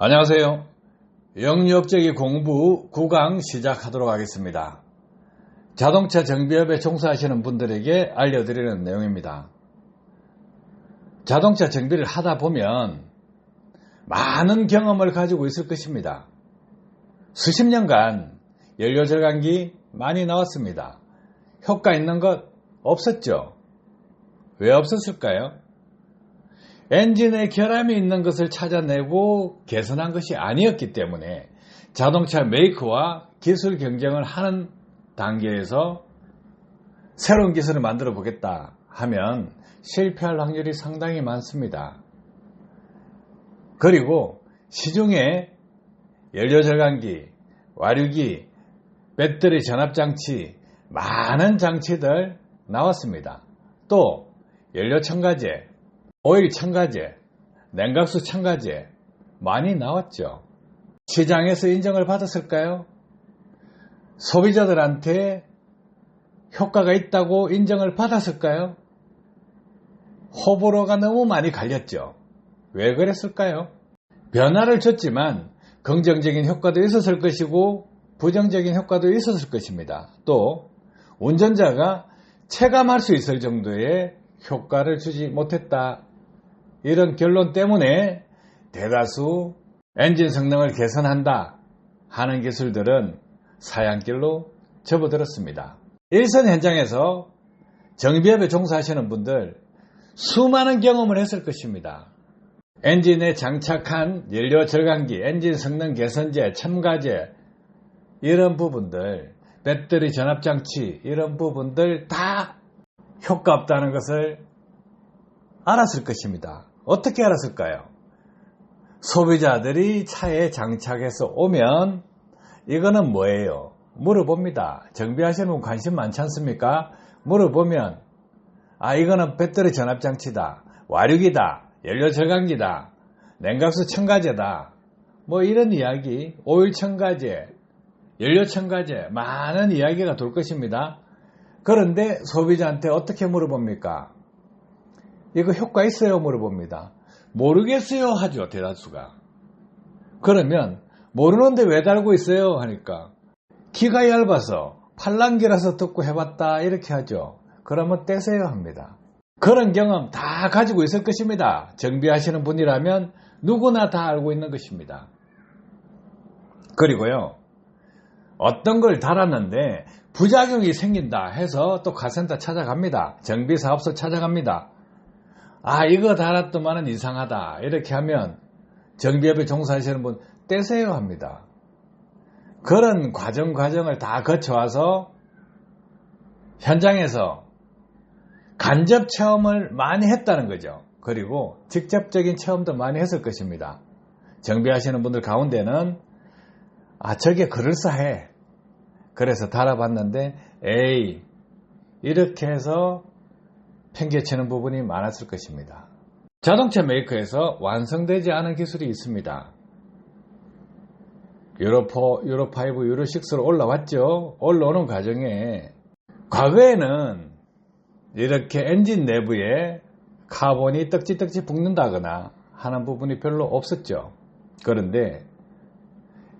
안녕하세요. 영리업체기 공부 9강 시작하도록 하겠습니다. 자동차 정비업에 종사하시는 분들에게 알려드리는 내용입니다. 자동차 정비를 하다 보면 많은 경험을 가지고 있을 것입니다. 수십 년간 연료절감기 많이 나왔습니다. 효과 있는 것 없었죠? 왜 없었을까요? 엔진에 결함이 있는 것을 찾아내고 개선한 것이 아니었기 때문에 자동차 메이커와 기술 경쟁을 하는 단계에서 새로운 기술을 만들어 보겠다 하면 실패할 확률이 상당히 많습니다. 그리고 시중에 연료절감기, 와류기, 배터리 전압장치 많은 장치들 나왔습니다. 또 연료 첨가제, 오일 첨가제, 냉각수 첨가제 많이 나왔죠. 시장에서 인정을 받았을까요? 소비자들한테 효과가 있다고 인정을 받았을까요? 호불호가 너무 많이 갈렸죠. 왜 그랬을까요? 변화를 줬지만 긍정적인 효과도 있었을 것이고 부정적인 효과도 있었을 것입니다. 또 운전자가 체감할 수 있을 정도의 효과를 주지 못했다. 이런 결론 때문에 대다수 엔진 성능을 개선한다 하는 기술들은 사양길로 접어들었습니다. 일선 현장에서 정비업에 종사하시는 분들 수많은 경험을 했을 것입니다. 엔진에 장착한 연료 절감기, 엔진 성능 개선제, 첨가제 이런 부분들, 배터리 전압장치 이런 부분들 다 효과 없다는 것을 알았을 것입니다. 어떻게 알았을까요? 소비자들이 차에 장착해서 오면 이거는 뭐예요? 물어봅니다. 정비하시는 분 관심 많지 않습니까? 물어보면 이거는 배터리 전압장치다, 와류기다, 연료 절감기다, 냉각수 첨가제다 뭐 이런 이야기, 오일 첨가제, 연료 첨가제 많은 이야기가 돌 것입니다. 그런데 소비자한테 어떻게 물어봅니까? 이거 효과 있어요? 물어봅니다. 모르겠어요 하죠, 대다수가. 그러면 모르는데 왜 달고 있어요? 하니까 키가 얇아서 팔랑귀라서 듣고 해봤다 이렇게 하죠. 그러면 떼세요 합니다. 그런 경험 다 가지고 있을 것입니다. 정비하시는 분이라면 누구나 다 알고 있는 것입니다. 그리고요, 어떤 걸 달았는데 부작용이 생긴다 해서 또 카센터 찾아갑니다. 정비사업소 찾아갑니다. 이거 달았더만은 이상하다 이렇게 하면 정비업에 종사하시는 분 떼세요 합니다. 그런 과정을 다 거쳐와서 현장에서 간접 체험을 많이 했다는 거죠. 그리고 직접적인 체험도 많이 했을 것입니다. 정비하시는 분들 가운데는 저게 그럴싸해. 그래서 달아봤는데 에이 이렇게 해서 팽개치는 부분이 많았을 것입니다. 자동차 메이커에서 완성되지 않은 기술이 있습니다. 유로4, 유로5, 유로6로 올라왔죠. 올라오는 과정에 과거에는 이렇게 엔진 내부에 카본이 떡지떡지 붙는다거나 하는 부분이 별로 없었죠. 그런데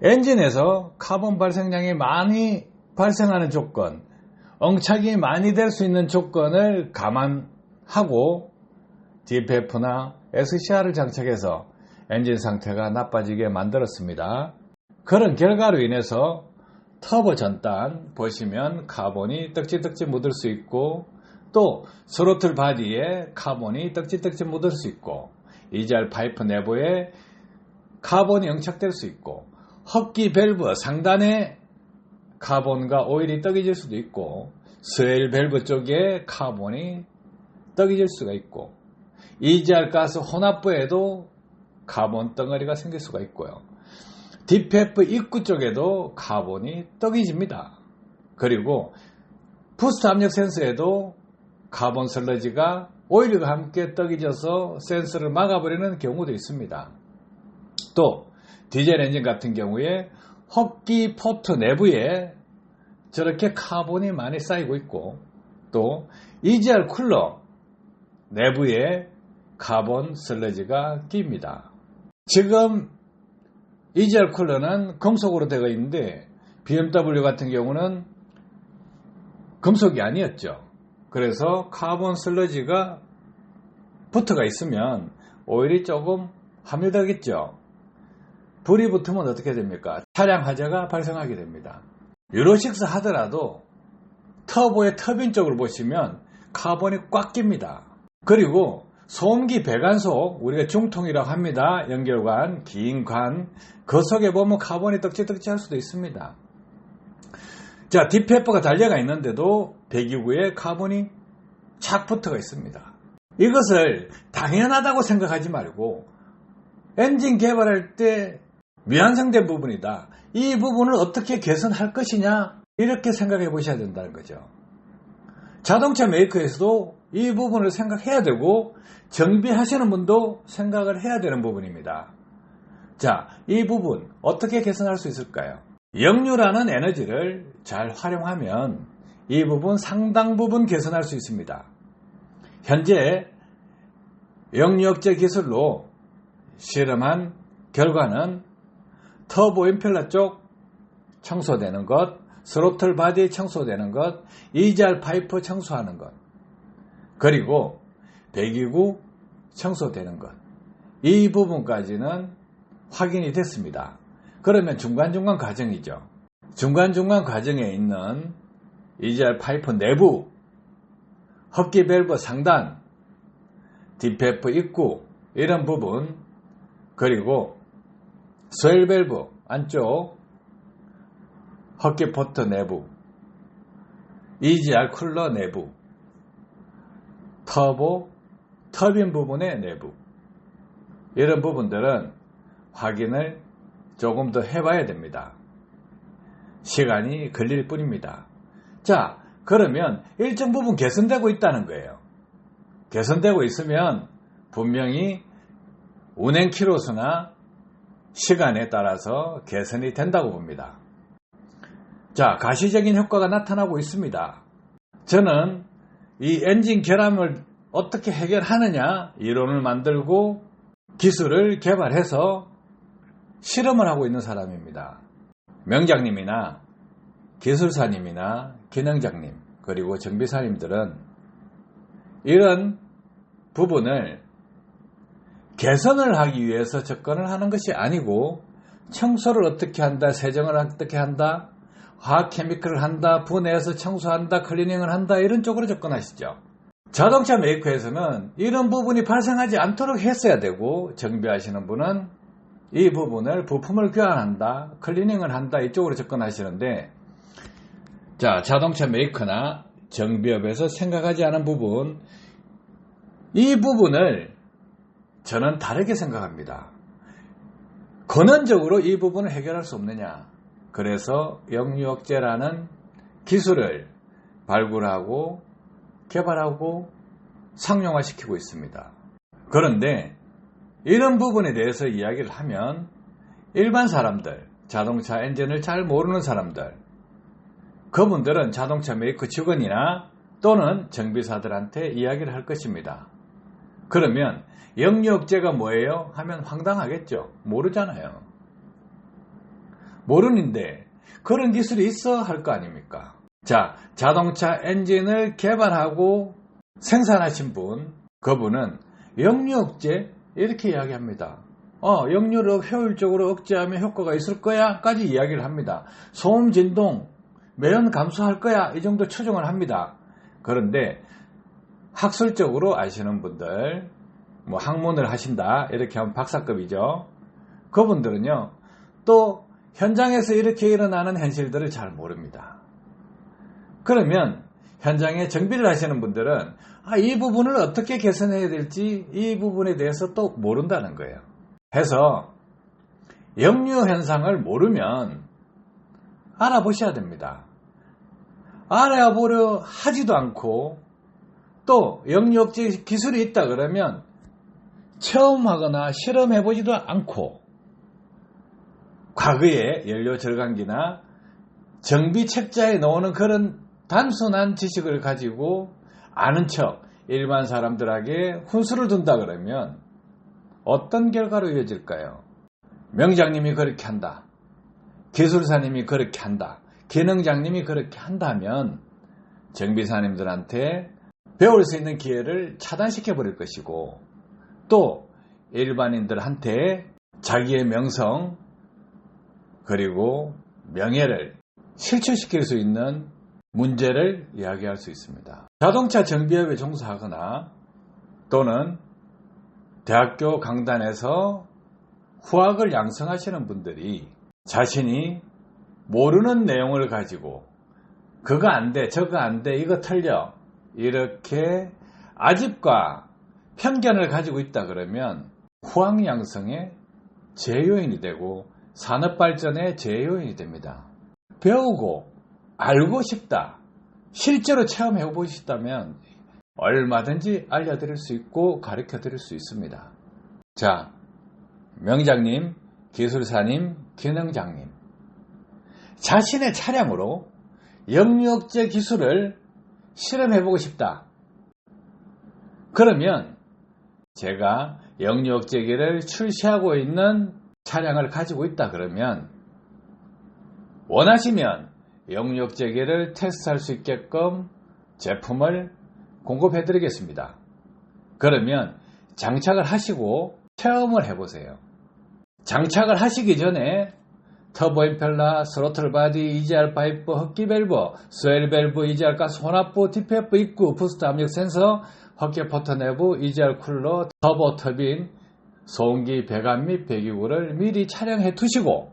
엔진에서 카본 발생량이 많이 발생하는 조건, 엉착이 많이 될 수 있는 조건을 감안하고 DPF나 SCR을 장착해서 엔진 상태가 나빠지게 만들었습니다. 그런 결과로 인해서 터보 전단 보시면 카본이 떡지떡지 묻을 수 있고 또 스로틀 바디에 카본이 떡지떡지 묻을 수 있고 EGR 파이프 내부에 카본이 영착될 수 있고 흡기 밸브 상단에 카본과 오일이 떡이질 수도 있고 스웨일 밸브 쪽에 카본이 떡이질 수가 있고 EGR 가스 혼합부에도 카본 덩어리가 생길 수가 있고요. DPF 입구 쪽에도 카본이 떡이집니다. 그리고 부스트 압력 센서에도 카본 슬러지가 오일과 함께 떡이져서 센서를 막아버리는 경우도 있습니다. 또 디젤 엔진 같은 경우에 흡기 포트 내부에 저렇게 카본이 많이 쌓이고 있고 또 EGR 쿨러 내부에 카본 슬러지가 낍니다. 지금 EGR 쿨러는 금속으로 되어 있는데 BMW 같은 경우는 금속이 아니었죠. 그래서 카본 슬러지가 붙어가 있으면 오일이 조금 함유되겠죠. 불이 붙으면 어떻게 됩니까? 차량 화재가 발생하게 됩니다. 유로6 하더라도 터보의 터빈 쪽을 보시면 카본이 꽉 낍니다. 그리고 소음기 배관속, 우리가 중통이라고 합니다. 연결관, 긴 관, 그 속에 보면 카본이 떡지떡지 할 수도 있습니다. 자, 디페퍼가 달려가 있는데도 배기구에 카본이 착 붙어가 있습니다. 이것을 당연하다고 생각하지 말고 엔진 개발할 때 미완성된 부분이다. 이 부분을 어떻게 개선할 것이냐, 이렇게 생각해 보셔야 된다는 거죠. 자동차 메이커에서도 이 부분을 생각해야 되고 정비하시는 분도 생각을 해야 되는 부분입니다. 자, 이 부분 어떻게 개선할 수 있을까요? 역류라는 에너지를 잘 활용하면 이 부분 상당 부분 개선할 수 있습니다. 현재 역류 억제 기술로 실험한 결과는 터보 임펠러 쪽 청소되는 것, 스로틀 바디 청소되는 것, EGR 파이프 청소하는 것, 그리고 배기구 청소되는 것, 이 부분까지는 확인이 됐습니다. 그러면 중간중간 과정이죠. 중간중간 과정에 있는 EGR 파이프 내부, 흡기 밸브 상단, 디페프 입구, 이런 부분, 그리고 스웰 밸브 안쪽, 흡기 포트 내부, EGR 쿨러 내부, 터보, 터빈 부분의 내부, 이런 부분들은 확인을 조금 더 해봐야 됩니다. 시간이 걸릴 뿐입니다. 자, 그러면 일정 부분 개선되고 있다는 거예요. 개선되고 있으면 분명히 운행 키로수나 시간에 따라서 개선이 된다고 봅니다. 자, 가시적인 효과가 나타나고 있습니다. 저는 이 엔진 결함을 어떻게 해결하느냐 이론을 만들고 기술을 개발해서 실험을 하고 있는 사람입니다. 명장님이나 기술사님이나 기능장님, 그리고 정비사님들은 이런 부분을 개선을 하기 위해서 접근을 하는 것이 아니고 청소를 어떻게 한다, 세정을 어떻게 한다, 화학 케미컬을 한다, 분해해서 청소한다, 클리닝을 한다, 이런 쪽으로 접근하시죠. 자동차 메이커에서는 이런 부분이 발생하지 않도록 했어야 되고, 정비하시는 분은 이 부분을 부품을 교환한다, 클리닝을 한다, 이쪽으로 접근하시는데, 자, 자동차 메이커나 정비업에서 생각하지 않은 부분, 이 부분을 저는 다르게 생각합니다. 근원적으로 이 부분을 해결할 수 없느냐. 그래서 역류억제라는 기술을 발굴하고 개발하고 상용화시키고 있습니다. 그런데 이런 부분에 대해서 이야기를 하면 일반 사람들, 자동차 엔진을 잘 모르는 사람들, 그분들은 자동차 메이커 직원이나 또는 정비사들한테 이야기를 할 것입니다. 그러면 역류억제가 뭐예요? 하면 황당하겠죠. 모르잖아요. 모르는데 그런 기술이 있어 할 거 아닙니까? 자, 자동차 엔진을 개발하고 생산하신 분, 그분은 역류억제 이렇게 이야기합니다. 역류를 효율적으로 억제하면 효과가 있을 거야 까지 이야기를 합니다. 소음 진동, 매연 감소할 거야, 이 정도 추정을 합니다. 그런데 학술적으로 아시는 분들, 뭐 학문을 하신다 이렇게 하면 박사급이죠. 그분들은요, 또 현장에서 이렇게 일어나는 현실들을 잘 모릅니다. 그러면 현장에 정비를 하시는 분들은 이 부분을 어떻게 개선해야 될지 이 부분에 대해서 또 모른다는 거예요. 해서 역류 현상을 모르면 알아보셔야 됩니다. 알아보려 하지도 않고 또 역류억제 기술이 있다 그러면 체험하거나 실험해보지도 않고 과거의 연료 절감기나 정비 책자에 나오는 그런 단순한 지식을 가지고 아는 척 일반 사람들에게 훈수를 둔다 그러면 어떤 결과로 이어질까요? 명장님이 그렇게 한다, 기술사님이 그렇게 한다, 기능장님이 그렇게 한다면 정비사님들한테 배울 수 있는 기회를 차단시켜 버릴 것이고, 또 일반인들한테 자기의 명성 그리고 명예를 실추시킬 수 있는 문제를 이야기할 수 있습니다. 자동차 정비업에 종사하거나 또는 대학교 강단에서 후학을 양성하시는 분들이 자신이 모르는 내용을 가지고 그거 안 돼, 저거 안 돼, 이거 틀려, 이렇게 아집과 편견을 가지고 있다 그러면 후학 양성의 제요인이 되고 산업발전의 제요인이 됩니다. 배우고 알고 싶다, 실제로 체험해보고 싶다면 얼마든지 알려드릴 수 있고 가르쳐드릴 수 있습니다. 자, 명장님, 기술사님, 기능장님, 자신의 차량으로 역류억제 기술을 실험해보고 싶다. 그러면 제가 역류억제기를 출시하고 있는 차량을 가지고 있다 그러면 원하시면 역류억제기를 테스트할 수 있게끔 제품을 공급해 드리겠습니다. 그러면 장착을 하시고 체험을 해보세요. 장착을 하시기 전에 터보 임펠러, 스로틀 바디, EGR 파이프, 흡기 밸브, 스웰 밸브, EGR 가스 혼합부, DPF 입구, 부스트 압력 센서, 헛개 포터 내부, EGR 쿨러, 터보 터빈, 소음기 배관 및 배기구를 미리 촬영해 두시고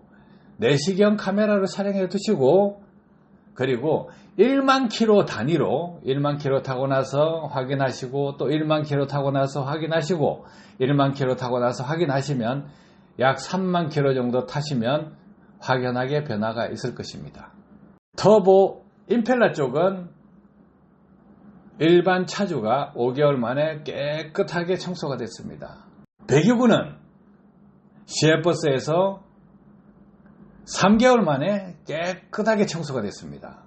내시경 카메라로 촬영해 두시고, 그리고 1만 킬로 단위로 1만 킬로 타고 나서 확인하시고, 또 1만 킬로 타고 나서 확인하시고, 1만 킬로 타고 나서 확인하시면 약 3만 킬로 정도 타시면 확연하게 변화가 있을 것입니다. 터보 임펠러 쪽은 일반 차주가 5개월 만에 깨끗하게 청소가 됐습니다. 배기구는 시외버스에서 3개월 만에 깨끗하게 청소가 됐습니다.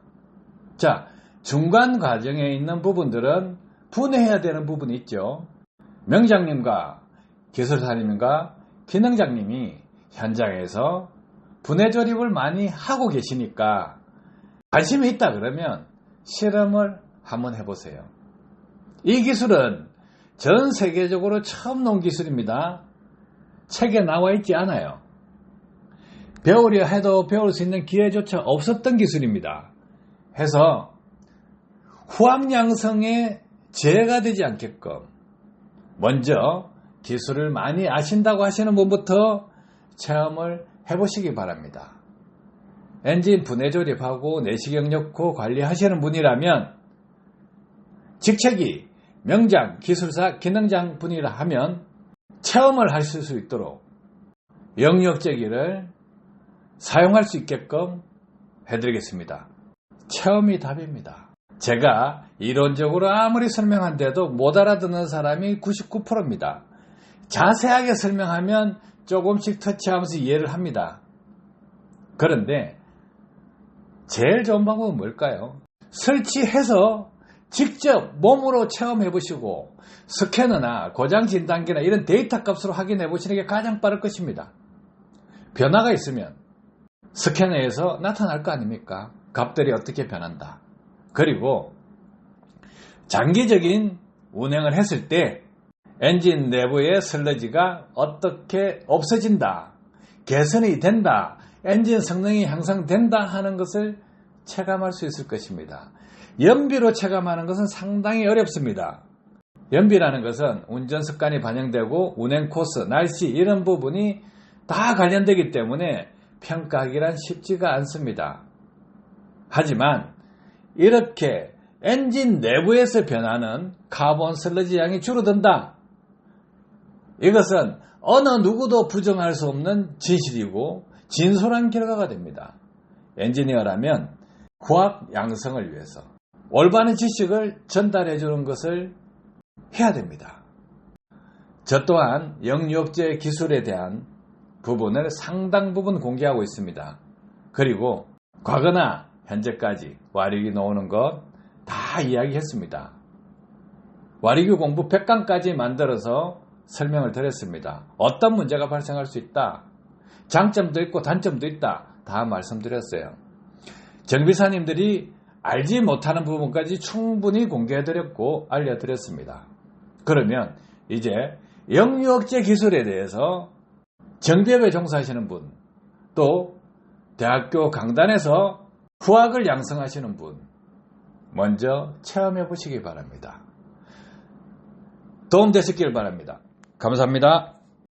자, 중간 과정에 있는 부분들은 분해해야 되는 부분이 있죠. 명장님과 기술사님과 기능장님이 현장에서 분해 조립을 많이 하고 계시니까 관심이 있다 그러면 실험을 한번 해보세요. 이 기술은 전 세계적으로 처음 나온 기술입니다. 책에 나와 있지 않아요. 배우려 해도 배울 수 있는 기회조차 없었던 기술입니다. 해서 후학 양성에 제해가 되지 않게끔 먼저 기술을 많이 아신다고 하시는 분부터 체험을 해보시기 바랍니다. 엔진 분해 조립하고 내시경 넣고 관리하시는 분이라면 직책이 명장, 기술사, 기능장 분이라 하면 체험을 하실 수 있도록 역류억제기를 사용할 수 있게끔 해드리겠습니다. 체험이 답입니다. 제가 이론적으로 아무리 설명한데도 못 알아듣는 사람이 99%입니다. 자세하게 설명하면 조금씩 터치하면서 이해를 합니다. 그런데 제일 좋은 방법은 뭘까요? 설치해서 직접 몸으로 체험해 보시고 스캐너나 고장 진단기나 이런 데이터 값으로 확인해 보시는 게 가장 빠를 것입니다. 변화가 있으면 스캐너에서 나타날 거 아닙니까? 값들이 어떻게 변한다. 그리고 장기적인 운행을 했을 때 엔진 내부의 슬러지가 어떻게 없어진다, 개선이 된다, 엔진 성능이 향상된다 하는 것을 체감할 수 있을 것입니다. 연비로 체감하는 것은 상당히 어렵습니다. 연비라는 것은 운전 습관이 반영되고 운행 코스, 날씨 이런 부분이 다 관련되기 때문에 평가하기란 쉽지가 않습니다. 하지만 이렇게 엔진 내부에서 변하는 카본 슬러지 양이 줄어든다. 이것은 어느 누구도 부정할 수 없는 진실이고 진솔한 결과가 됩니다. 엔지니어라면 후학 양성을 위해서 올바른 지식을 전달해 주는 것을 해야 됩니다. 저 또한 역류억제 기술에 대한 부분을 상당 부분 공개하고 있습니다. 그리고 과거나 현재까지 와리기 놓는 것 다 이야기했습니다. 와리기 공부 100강까지 만들어서 설명을 드렸습니다. 어떤 문제가 발생할 수 있다. 장점도 있고 단점도 있다. 다 말씀드렸어요. 정비사님들이 알지 못하는 부분까지 충분히 공개해드렸고 알려드렸습니다. 그러면 이제 역류억제 기술에 대해서 정비업에 종사하시는 분, 또 대학교 강단에서 후학을 양성하시는 분, 먼저 체험해 보시기 바랍니다. 도움되셨길 바랍니다. 감사합니다.